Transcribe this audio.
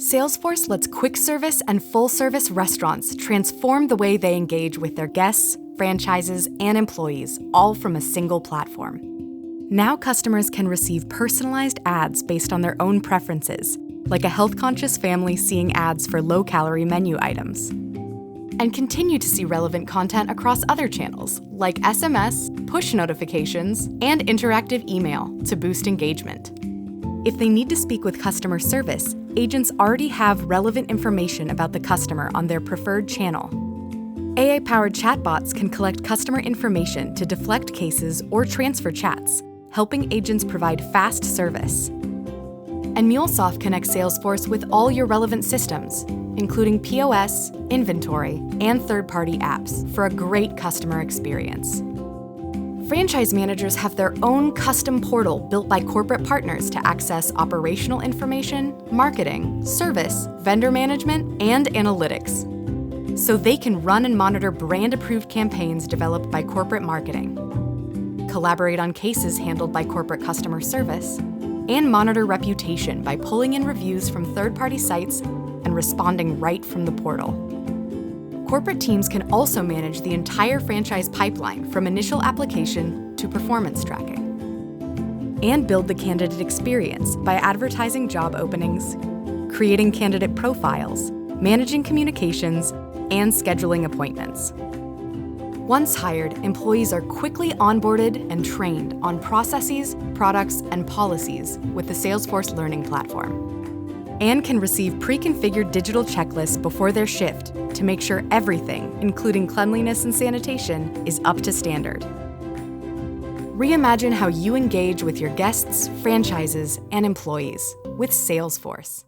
Salesforce lets quick service and full service restaurants transform the way they engage with their guests, franchises, and employees, all from a single platform. Now customers can receive personalized ads based on their own preferences, like a health-conscious family seeing ads for low-calorie menu items. And continue to see relevant content across other channels, like SMS, push notifications, and interactive email to boost engagement. If they need to speak with customer service, agents already have relevant information about the customer on their preferred channel. AI-powered chatbots can collect customer information to deflect cases or transfer chats, helping agents provide fast service. And MuleSoft connects Salesforce with all your relevant systems, including POS, inventory, and third-party apps for a great customer experience. Franchise managers have their own custom portal built by corporate partners to access operational information, marketing, service, vendor management, and analytics, so they can run and monitor brand-approved campaigns developed by corporate marketing, collaborate on cases handled by corporate customer service, and monitor reputation by pulling in reviews from third-party sites and responding right from the portal. Corporate teams can also manage the entire franchise pipeline from initial application to performance tracking, and build the candidate experience by advertising job openings, creating candidate profiles, managing communications, and scheduling appointments. Once hired, employees are quickly onboarded and trained on processes, products, and policies with the Salesforce Learning Platform, and can receive pre-configured digital checklists before their shift to make sure everything, including cleanliness and sanitation, is up to standard. Reimagine how you engage with your guests, franchises, and employees with Salesforce.